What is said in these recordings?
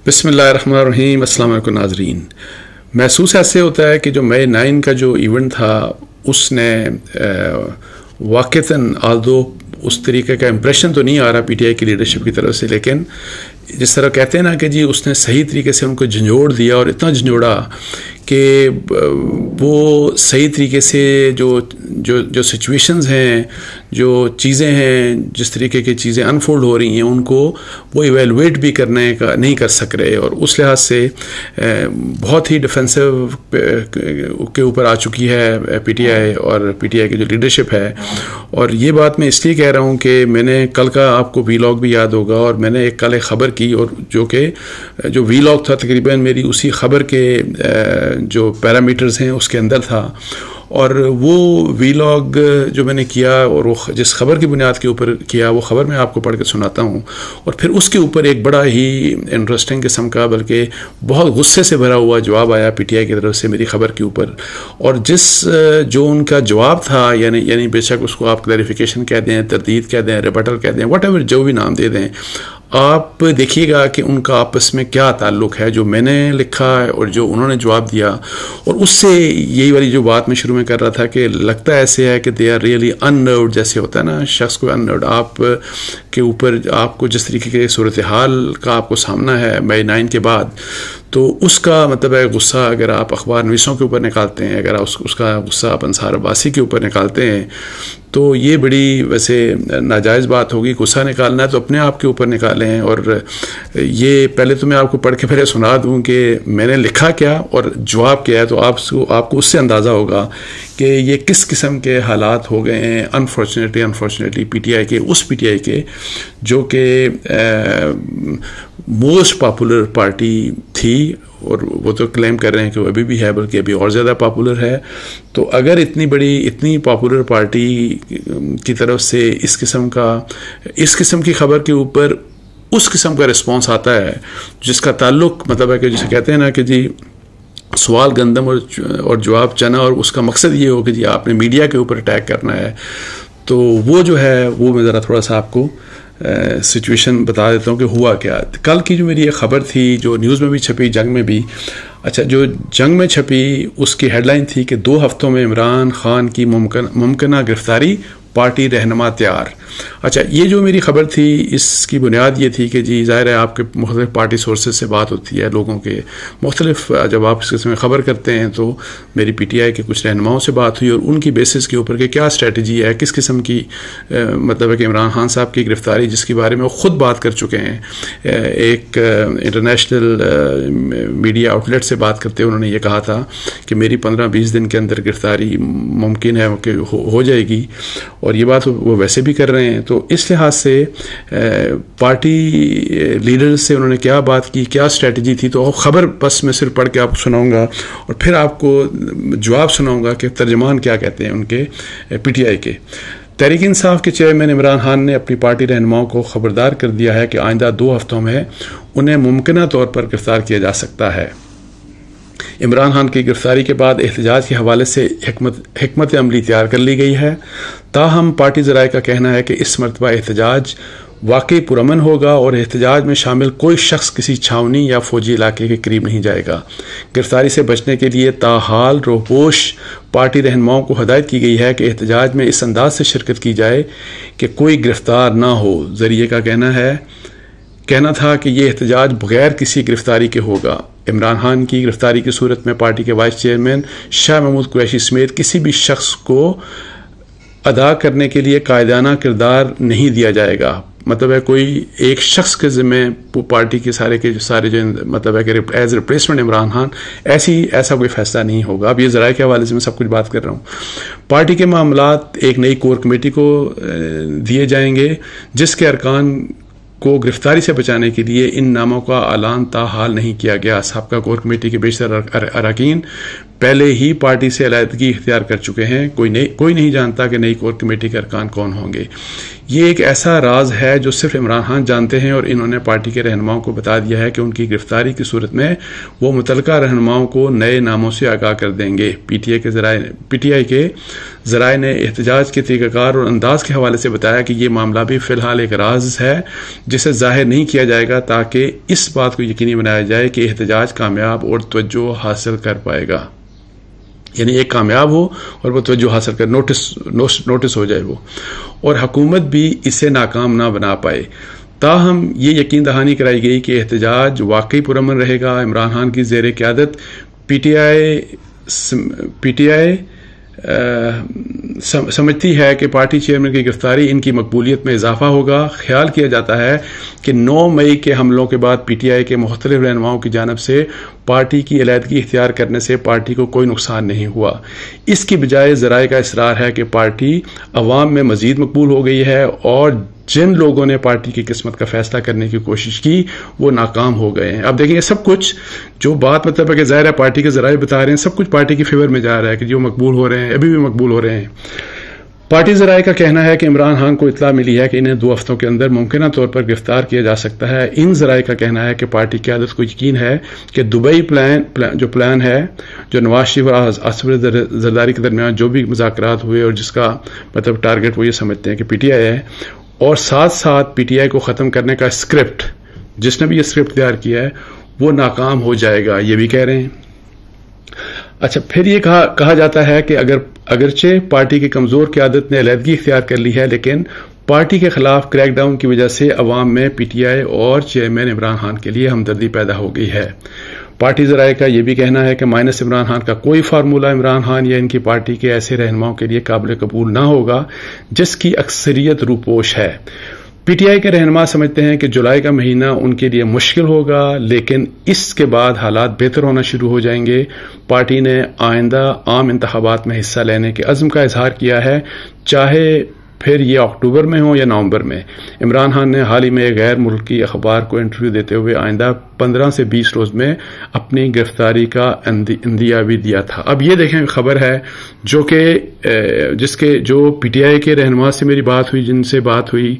بسم اللہ الرحمن الرحیم۔ السلام علیکم ناظرین۔ محسوس ایسے ہوتا ہے کہ جو مئی 9 کا جو ایونٹ تھا اس نے واقعتاً آلدو اس طریقے کا امپریشن تو نہیں آ رہا پی ٹی آئی کی لیڈرشپ کی طرف سے، لیکن جس طرح کہتے ہیں نا کہ جی اس نے صحیح طریقے سے ان کو جھنجھوڑ دیا، اور اتنا جھنجھوڑا کہ وہ صحیح طریقے سے جو سچویشنز ہیں، جو چیزیں ہیں، جس طریقے کی چیزیں انفولڈ ہو رہی ہیں ان کو وہ ایویلویٹ بھی کرنے کا نہیں کر سک رہے، اور اس لحاظ سے بہت ہی ڈیفینسو کے اوپر آ چکی ہے پی ٹی آئی اور پی ٹی آئی کی جو لیڈرشپ ہے۔ اور یہ بات میں اس لیے کہہ رہا ہوں کہ میں نے کل کا آپ کو وی لاگ بھی یاد ہوگا، اور میں نے کل ایک خبر کی، اور جو وی لاگ تھا تقریباً میری اسی خبر کے جو پیرامیٹرز ہیں اس کے اندر تھا، اور وہ وی لاگ جو میں نے کیا اور وہ جس خبر کی بنیاد کے اوپر کیا وہ خبر میں آپ کو پڑھ کے سناتا ہوں، اور پھر اس کے اوپر ایک بڑا ہی انٹرسٹنگ قسم کا بلکہ بہت غصے سے بھرا ہوا جواب آیا پی ٹی آئی کی طرف سے میری خبر کے اوپر، اور جو ان کا جواب تھا یعنی بے شک اس کو آپ کلیریفیکیشن کہہ دیں، تردید کہہ دیں، ریبٹل کہہ دیں، واٹ ایور جو بھی نام دے دیں، آپ دیکھیے گا کہ ان کا آپس میں کیا تعلق ہے، جو میں نے لکھا ہے اور جو انہوں نے جواب دیا۔ اور اس سے یہی والی جو بات میں شروع میں کر رہا تھا کہ لگتا ایسے ہے کہ دے آر ریئلی اننروڈ، جیسے ہوتا ہے نا شخص کو اننروڈ، آپ کے اوپر آپ کو جس طریقے کے صورتحال کا آپ کو سامنا ہے مئی 9 کے بعد، تو اس کا مطلب ہے غصہ اگر آپ اخبار نویسوں کے اوپر نکالتے ہیں، اگر اس کا غصہ آپ انصار عباسی کے اوپر نکالتے ہیں، تو یہ بڑی ویسے ناجائز بات ہوگی۔ غصہ نکالنا ہے تو اپنے آپ کے اوپر نکالیں، اور یہ پہلے تو میں آپ کو پڑھ کے پہلے سنا دوں کہ میں نے لکھا کیا اور جواب کیا ہے، تو آپ کو اس سے اندازہ ہوگا کہ یہ کس قسم کے حالات ہو گئے ہیں انفارچونیٹلی پی ٹی آئی کے، اس پی ٹی آئی کے جو کہ موسٹ پاپولر پارٹی تھی، اور وہ تو کلیم کر رہے ہیں کہ وہ ابھی بھی ہے، بلکہ ابھی اور زیادہ پاپولر ہے۔ تو اگر اتنی پاپولر پارٹی کی طرف سے اس قسم کی خبر کے اوپر اس قسم کا رسپانس آتا ہے جس کا تعلق مطلب ہے کہ جسے کہتے ہیں نا کہ جی سوال گندم اور جواب چنا، اور اس کا مقصد یہ ہو کہ جی آپ نے میڈیا کے اوپر اٹیک کرنا ہے، تو وہ جو ہے وہ میں ذرا تھوڑا سا آپ کو سچویشن بتا دیتا ہوں کہ ہوا کیا۔ کل کی جو میری یہ خبر تھی جو نیوز میں بھی چھپی، جنگ میں بھی، اچھا جو جنگ میں چھپی اس کی ہیڈ لائن تھی کہ 2 ہفتوں میں عمران خان کی ممکنہ گرفتاری، پارٹی رہنما تیار۔ اچھا یہ جو میری خبر تھی اس کی بنیاد یہ تھی کہ جی ظاہر ہے آپ کے مختلف پارٹی سورسز سے بات ہوتی ہے، لوگوں کے مختلف، جب آپ اس قسم میں خبر کرتے ہیں تو میری پی ٹی آئی کے کچھ رہنماؤں سے بات ہوئی، اور ان کی بیسس کے اوپر کہ کیا اسٹریٹجی ہے، کس قسم کی مطلب ہے کہ عمران خان صاحب کی گرفتاری جس کے بارے میں وہ خود بات کر چکے ہیں، ایک انٹرنیشنل میڈیا آؤٹلیٹ سے بات کرتے انہوں نے یہ کہا تھا کہ میری 15-20 دن کے اندر گرفتاری ممکن ہے کہ ہو جائے گی، اور یہ بات وہ ویسے بھی کر رہے ہیں۔ تو اس لحاظ سے پارٹی لیڈر سے انہوں نے کیا بات کی، کیا اسٹریٹجی تھی، تو خبر بس میں صرف پڑھ کے آپ کو سناؤں گا، اور پھر آپ کو جواب سناؤں گا کہ ترجمان کیا کہتے ہیں ان کے پی ٹی آئی کے۔ تحریک انصاف کے چیئرمین عمران خان نے اپنی پارٹی رہنماؤں کو خبردار کر دیا ہے کہ آئندہ 2 ہفتوں میں انہیں ممکنہ طور پر گرفتار کیا جا سکتا ہے۔ عمران خان کی گرفتاری کے بعد احتجاج کے حوالے سے حکمت عملی تیار کر لی گئی ہے، تاہم پارٹی ذرائع کا کہنا ہے کہ اس مرتبہ احتجاج واقعی پرامن ہوگا، اور احتجاج میں شامل کوئی شخص کسی چھاونی یا فوجی علاقے کے قریب نہیں جائے گا۔ گرفتاری سے بچنے کے لیے تاحال روپوش پارٹی رہنماؤں کو ہدایت کی گئی ہے کہ احتجاج میں اس انداز سے شرکت کی جائے کہ کوئی گرفتار نہ ہو۔ ذریعے کا کہنا تھا کہ یہ احتجاج بغیر کسی گرفتاری کے ہوگا۔ عمران خان کی گرفتاری کی صورت میں پارٹی کے وائس چیئرمین شاہ محمود قریشی سمیت کسی بھی شخص کو ادا کرنے کے لیے قائدانہ کردار نہیں دیا جائے گا۔ مطلب ہے کوئی ایک شخص کے ذمہ پارٹی کے سارے جو مطلب ہے کہ ایز ریپلیسمنٹ عمران خان ایسا کوئی فیصلہ نہیں ہوگا۔ اب یہ ذرائع کے حوالے سے میں سب کچھ بات کر رہا ہوں۔ پارٹی کے معاملات ایک نئی کور کمیٹی کو دیے جائیں گے جس کے ارکان کو گرفتاری سے بچانے کے لیے ان ناموں کا اعلان تاحال نہیں کیا گیا۔ سابقہ کور کمیٹی کے بیشتر اراکین پہلے ہی پارٹی سے علیحدگی اختیار کر چکے ہیں. کوئی نہیں جانتا کہ نئی کور کمیٹی کے ارکان کون ہوں گے. یہ ایک ایسا راز ہے جو صرف عمران خان جانتے ہیں، اور انہوں نے پارٹی کے رہنماؤں کو بتا دیا ہے کہ ان کی گرفتاری کی صورت میں وہ متعلقہ رہنماؤں کو نئے ناموں سے آگاہ کر دیں گے. پی ٹی آئی کے ذرائع نے احتجاج کے طریقہ کار اور انداز کے حوالے سے بتایا کہ یہ معاملہ بھی فی الحال ایک راز ہے جسے ظاہر نہیں کیا جائے گا تاکہ اس بات کو یقینی بنایا جائے کہ احتجاج کامیاب اور توجہ حاصل کر پائے گا. یعنی ایک کامیاب ہو اور وہ توجہ حاصل کر نوٹس ہو جائے وہ، اور حکومت بھی اسے ناکام نہ بنا پائے. تاہم یہ یقین دہانی کرائی گئی کہ احتجاج واقعی پرامن رہے گا. عمران خان کی زیر قیادت پی ٹی آئی سمجھتی ہے کہ پارٹی چیئرمین کی گرفتاری ان کی مقبولیت میں اضافہ ہوگا. خیال کیا جاتا ہے کہ 9 مئی کے حملوں کے بعد پی ٹی آئی کے مختلف رہنماؤں کی جانب سے پارٹی کی علیحدگی اختیار کرنے سے پارٹی کو کوئی نقصان نہیں ہوا. اس کی بجائے ذرائع کا اصرار ہے کہ پارٹی عوام میں مزید مقبول ہو گئی ہے، اور جن لوگوں نے پارٹی کی قسمت کا فیصلہ کرنے کی کوشش کی وہ ناکام ہو گئے ہیں. اب دیکھیں، سب کچھ جو بات مطلب ہے کہ ظاہر ہے پارٹی کے ذرائع بتا رہے ہیں، سب کچھ پارٹی کی فیور میں جا رہا ہے کہ جو مقبول ہو رہے ہیں ابھی بھی مقبول ہو رہے ہیں. پارٹی ذرائع کا کہنا ہے کہ عمران خان کو اطلاع ملی ہے کہ انہیں 2 ہفتوں کے اندر ممکنہ طور پر گرفتار کیا جا سکتا ہے. ان ذرائع کا کہنا ہے کہ پارٹی قیادت کو یقین ہے کہ دبئی پلان ہے، جو نواز شریف اور آصف زرداری کے درمیان جو بھی مذاکرات ہوئے اور جس کا مطلب ٹارگٹ وہ یہ سمجھتے ہیں کہ پی ٹی آئی ہے، اور ساتھ ساتھ پی ٹی آئی کو ختم کرنے کا اسکرپٹ، جس نے بھی یہ اسکرپٹ تیار کیا ہے، وہ ناکام ہو جائے گا، یہ بھی کہہ رہے ہیں. اچھا، پھر یہ کہا جاتا ہے کہ اگرچہ پارٹی کی کمزور قیادت نے علیحدگی اختیار کر لی ہے، لیکن پارٹی کے خلاف کریک ڈاؤن کی وجہ سے عوام میں پی ٹی آئی اور چیئرمین عمران خان کے لیے ہمدردی پیدا ہو گئی ہے. پارٹی ذرائع کا یہ بھی کہنا ہے کہ مائنس عمران خان کا کوئی فارمولہ عمران خان یا ان کی پارٹی کے ایسے رہنماؤں کے لیے قابل قبول نہ ہوگا جس کی اکثریت روپوش ہے. پی ٹی آئی کے رہنما سمجھتے ہیں کہ جولائی کا مہینہ ان کے لیے مشکل ہوگا، لیکن اس کے بعد حالات بہتر ہونا شروع ہو جائیں گے. پارٹی نے آئندہ عام انتخابات میں حصہ لینے کے عزم کا اظہار کیا ہے، چاہے پھر یہ اکتوبر میں ہو یا نومبر میں. عمران خان نے حال ہی میں ایک غیر ملکی اخبار کو انٹرویو دیتے ہوئے آئندہ 15 سے 20 روز میں اپنی گرفتاری کا اندیہ بھی دیا تھا. اب یہ دیکھیں خبر ہے جو پی ٹی آئی کے رہنما سے میری بات ہوئی، جن سے بات ہوئی،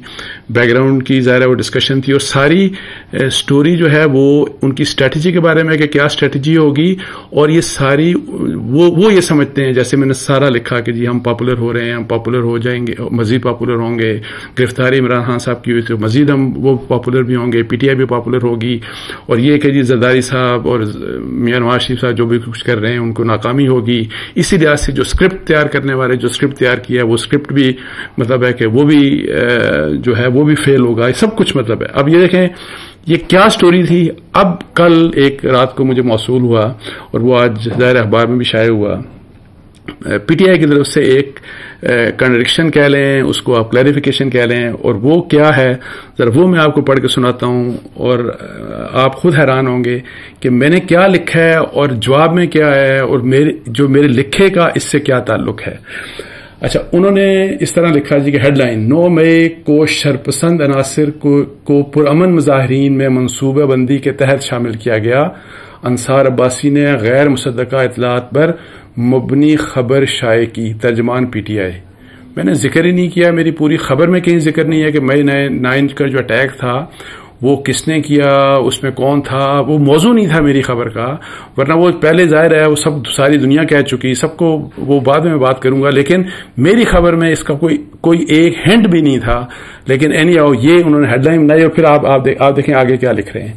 بیک گراؤنڈ کی ظاہر ہے وہ ڈسکشن تھی، اور ساری سٹوری جو ہے وہ ان کی اسٹریٹجی کے بارے میں کہ کیا اسٹریٹجی ہوگی، اور یہ ساری وہ یہ سمجھتے ہیں، جیسے میں نے سارا لکھا کہ جی ہم پاپولر ہو رہے ہیں، ہم پاپولر ہو جائیں گے، مزید پاپولر ہوں گے، گرفتاری عمران خان صاحب کی ہوئی تو مزید ہم وہ پاپولر بھی ہوں گے، پی ٹی آئی بھی پاپولر ہوگی، اور یہ کہ جی زرداری صاحب اور میاں نواز شریف صاحب جو بھی کچھ کر رہے ہیں ان کو ناکامی ہوگی. اسی لحاظ سے جو اسکرپٹ تیار کرنے والے جو اسکرپٹ تیار کیا ہے وہ اسکرپٹ بھی مطلب ہے کہ وہ بھی جو ہے وہ بھی فیل ہوگا. سب کچھ مطلب ہے. اب یہ دیکھیں یہ کیا سٹوری تھی. اب کل ایک رات کو مجھے موصول ہوا اور وہ آج ظاہر اخبار میں بھی شائع ہوا، پی ٹی آئی کی طرف سے ایک کنٹرڈکشن کہہ لیں، اس کو آپ کلیریفیکیشن کہہ لیں، اور وہ کیا ہے ذرا وہ میں آپ کو پڑھ کے سناتا ہوں، اور آپ خود حیران ہوں گے کہ میں نے کیا لکھا ہے اور جواب میں کیا ہے، اور میرے لکھے کا اس سے کیا تعلق ہے. اچھا، انہوں نے اس طرح لکھا جی کہ ہیڈ لائن: 9 مئی کو شرپسند عناصر کو پرامن مظاہرین میں منصوبہ بندی کے تحت شامل کیا گیا. انصار عباسی نے غیر مصدقہ اطلاعات پر مبنی خبر شائع کی. ترجمان پی ٹی آئی. میں نے ذکر ہی نہیں کیا، میری پوری خبر میں کہیں ذکر نہیں ہے کہ مئی 9 کا جو اٹیک تھا وہ کس نے کیا، اس میں کون تھا، وہ موضوع نہیں تھا میری خبر کا، ورنہ وہ پہلے ظاہر ہے وہ سب ساری دنیا کہہ چکی، سب کو وہ بعد میں بات کروں گا، لیکن میری خبر میں اس کا کوئی ایک ہنٹ بھی نہیں تھا. لیکن اینی ہاؤ یہ انہوں نے ہیڈ لائن بنائی، اور پھر آپ دیکھیں آگے کیا لکھ رہے ہیں.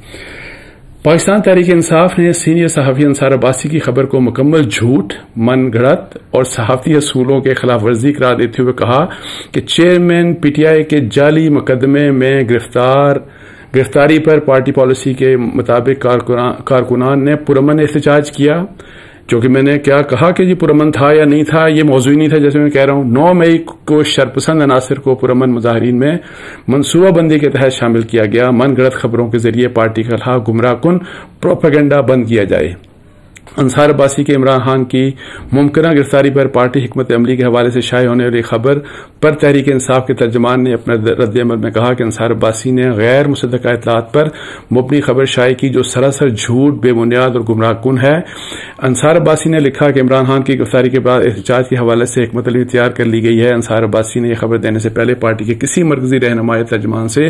پاکستان تحریک انصاف نے سینئر صحافی انصار عباسی کی خبر کو مکمل جھوٹ، من گھڑت اور صحافتی اصولوں کے خلاف ورزی قرار دیتے ہوئے کہا کہ چیئرمین پی ٹی آئی کے جعلی مقدمے میں گرفتاری پر پارٹی پالیسی کے مطابق کارکنان نے پرامن احتجاج کیا. جو کہ میں نے کیا کہا کہ جی پرامن تھا یا نہیں تھا، یہ موضوع نہیں تھا. جیسے میں کہہ رہا ہوں 9 مئی کو شرپسند عناصر کو پرامن مظاہرین میں منصوبہ بندی کے تحت شامل کیا گیا. من گھڑت خبروں کے ذریعے پارٹی کے خلاف گمراہ کن پروپیگنڈا بند کیا جائے. انصار عباسی کے عمران خان کی ممکنہ گرفتاری پر پارٹی حکمت عملی کے حوالے سے شائع ہونے والی خبر پر تحریک انصاف کے ترجمان نے اپنے رد عمل میں کہا کہ انصار عباسی نے غیر مصدقہ اطلاعات پر مبنی خبر شائع کی جو سراسر جھوٹ، بے بنیاد اور گمراہ کن ہے۔ انصار عباسی نے لکھا کہ عمران خان کی گرفتاری کے بعد احتجاج کے حوالے سے حکمت عملی تیار کر لی گئی ہے۔ انصار عباسی نے یہ خبر دینے سے پہلے پارٹی کے کسی مرکزی رہنما یا ترجمان سے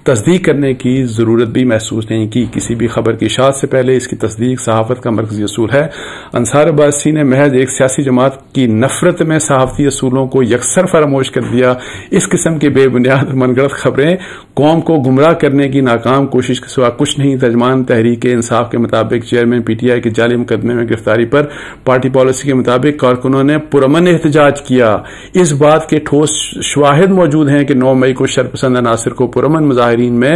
تصدیق کرنے کی ضرورت بھی محسوس نہیں کی۔ کسی بھی خبر کی اشاعت سے پہلے اس کی تصدیق صحافت کا مرکزی اصول ہے۔ انصار عباسی نے محض ایک سیاسی جماعت کی نفرت میں صحافتی اصولوں کو یکسر فراموش کر دیا۔ اس قسم کی بے بنیاد من گھڑت خبریں قوم کو گمراہ کرنے کی ناکام کوشش کے سوا کچھ نہیں۔ ترجمان تحریک انصاف کے مطابق چیئرمین پی ٹی آئی کے جعلی مقدمے میں گرفتاری پر پارٹی پالیسی کے مطابق کارکنوں نے پرامن احتجاج کیا۔ اس بات کے ٹھوس شواہد موجود ہیں کہ 9 مئی کو شرپسند عناصر کو پرامن مظاہرین میں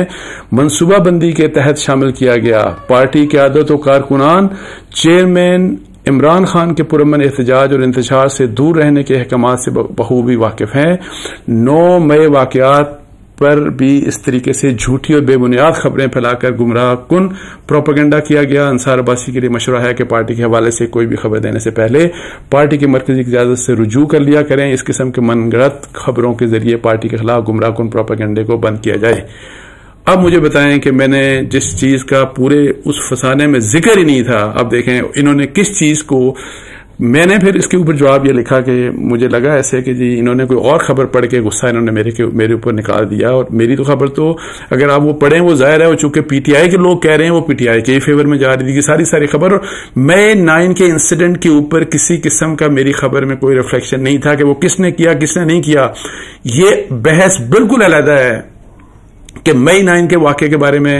منصوبہ بندی کے تحت شامل کیا گیا۔ پارٹی قیادت و کارکنان چیئرمین عمران خان کے پرامن احتجاج اور انتشار سے دور رہنے کے احکامات سے بخوبی واقف ہیں۔ 9 مئی واقعات پر بھی اس طریقے سے جھوٹی اور بے بنیاد خبریں پھیلا کر گمراہ کن پروپیگنڈا کیا گیا۔ انصار عباسی کے لیے مشورہ ہے کہ پارٹی کے حوالے سے کوئی بھی خبر دینے سے پہلے پارٹی کی مرکزی قیادت سے رجوع کر لیا کریں۔ اس قسم کے من گھڑت خبروں کے ذریعے پارٹی کے خلاف گمراہ کن پروپیگنڈے کو بند کیا جائے۔ اب مجھے بتائیں کہ میں نے جس چیز کا پورے اس فسانے میں ذکر ہی نہیں تھا، اب دیکھیں انہوں نے کس چیز کو، میں نے پھر اس کے اوپر جواب یہ لکھا کہ مجھے لگا ایسے کہ جی انہوں نے کوئی اور خبر پڑھ کے غصہ انہوں نے میرے اوپر نکال دیا، اور میری تو خبر تو اگر آپ وہ پڑھیں وہ ظاہر ہے، وہ چونکہ پی ٹی آئی کے لوگ کہہ رہے ہیں وہ پی ٹی آئی کے فیور میں جا رہی تھی ساری خبر، اور میں 9 کے انسیڈنٹ کے اوپر کسی قسم کا میری خبر میں کوئی ریفلیکشن نہیں تھا کہ وہ کس نے کیا کس نے نہیں کیا۔ یہ بحث بالکل علیحدہ ہے کہ مئی 9 کے واقعے کے بارے میں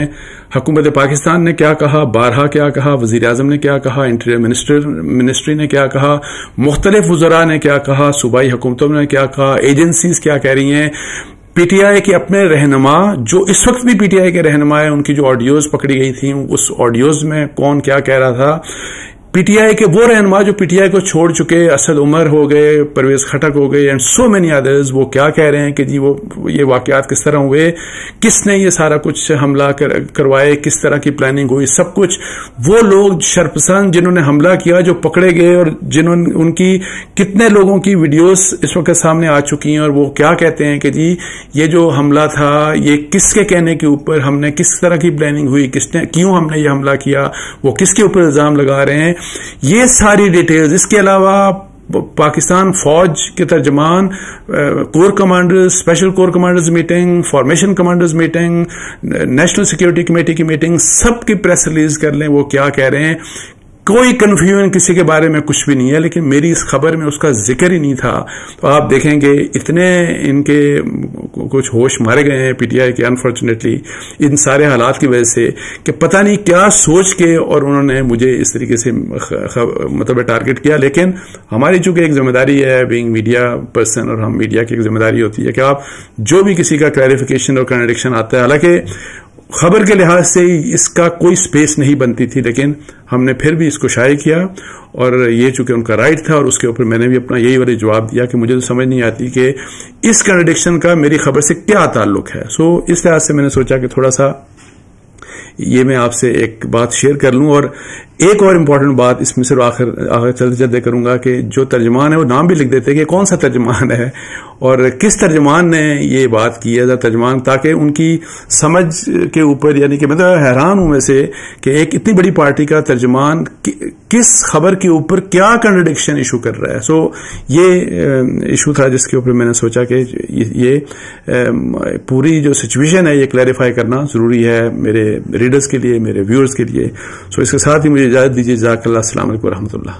حکومت پاکستان نے کیا کہا، بارہا کیا کہا، وزیر اعظم نے کیا کہا، انٹیریئر منسٹری نے کیا کہا، مختلف وزراء نے کیا کہا، صوبائی حکومتوں نے کیا کہا، ایجنسیز کیا کہہ رہی ہیں، پی ٹی آئی کے اپنے رہنما جو اس وقت بھی پی ٹی آئی کے رہنما ہیں، ان کی جو آڈیوز پکڑی گئی تھیں اس آڈیوز میں کون کیا کہہ رہا تھا۔ پی ٹی آئی کے وہ رہنما جو پی ٹی آئی کو چھوڑ چکے، اسد عمر ہو گئے، پرویز خٹک ہو گئے اینڈ سو مینی ادرز، وہ کیا کہہ رہے ہیں کہ جی وہ یہ واقعات کس طرح ہوئے، کس نے یہ سارا کچھ حملہ کروائے، کس طرح کی پلاننگ ہوئی، سب کچھ وہ لوگ شرپسند جنہوں نے حملہ کیا جو پکڑے گئے، اور ان کی کتنے لوگوں کی ویڈیوز اس وقت سامنے آ چکی ہیں، اور وہ کیا کہتے ہیں کہ جی یہ جو حملہ تھا یہ کس کے کہنے کے اوپر ہم نے، کس طرح کی پلاننگ ہوئی، کیوں ہم نے یہ حملہ کیا، وہ کس کے اوپر الزام لگا رہے ہیں، یہ ساری ڈیٹیلز۔ اس کے علاوہ پاکستان فوج کے ترجمان، corps commanders, special corps commanders meeting, formation commanders meeting, national security committee کی میٹنگ، سب کی پریس ریلیز کر لیں، وہ کیا کہہ رہے ہیں، کوئی کنفیوژن کسی کے بارے میں کچھ بھی نہیں ہے، لیکن میری اس خبر میں اس کا ذکر ہی نہیں تھا۔ تو آپ دیکھیں گے اتنے ان کے کچھ ہوش مارے گئے ہیں پی ٹی آئی کے انفارچونیٹلی ان سارے حالات کی وجہ سے، کہ پتہ نہیں کیا سوچ کے اور انہوں نے مجھے اس طریقے سے مطلب ٹارگٹ کیا۔ لیکن ہماری چونکہ ایک ذمہ داری ہے بینگ میڈیا پرسن، اور ہم میڈیا کی ایک ذمہ داری ہوتی ہے کہ آپ جو بھی کسی کا کلیریفیکیشن اور کنٹرڈکشن آتا ہے، حالانکہ خبر کے لحاظ سے اس کا کوئی سپیس نہیں بنتی تھی، لیکن ہم نے پھر بھی اس کو شائع کیا، اور یہ چونکہ ان کا رائٹ تھا، اور اس کے اوپر میں نے بھی اپنا یہی والا جواب دیا کہ مجھے تو سمجھ نہیں آتی کہ اس کنٹرڈکشن کا میری خبر سے کیا تعلق ہے۔ اس لحاظ سے میں نے سوچا کہ تھوڑا سا یہ میں آپ سے ایک بات شیئر کر لوں، اور ایک اور امپورٹنٹ بات اس میں صرف آخر چلتے چلتے کروں گا کہ جو ترجمان ہے وہ نام بھی لکھ دیتے کہ کون سا ترجمان ہے اور کس ترجمان نے یہ بات کی ہے ترجمان، تاکہ ان کی سمجھ کے اوپر، یعنی کہ میں تو حیران ہوں میں سے کہ ایک اتنی بڑی پارٹی کا ترجمان کس خبر کے اوپر کیا کنٹرڈکشن ایشو کر رہا ہے۔ یہ ایشو تھا جس کے اوپر میں نے سوچا کہ یہ پوری جو سچویشن ہے یہ کلیریفائی کرنا ضروری ہے میرے ریڈرز کے لیے، میرے ویورز کے لیے۔ اس کے ساتھ ہی مجھے اجازت دیجیے، جزاک اللہ، السلام علیکم ورحمۃ اللہ۔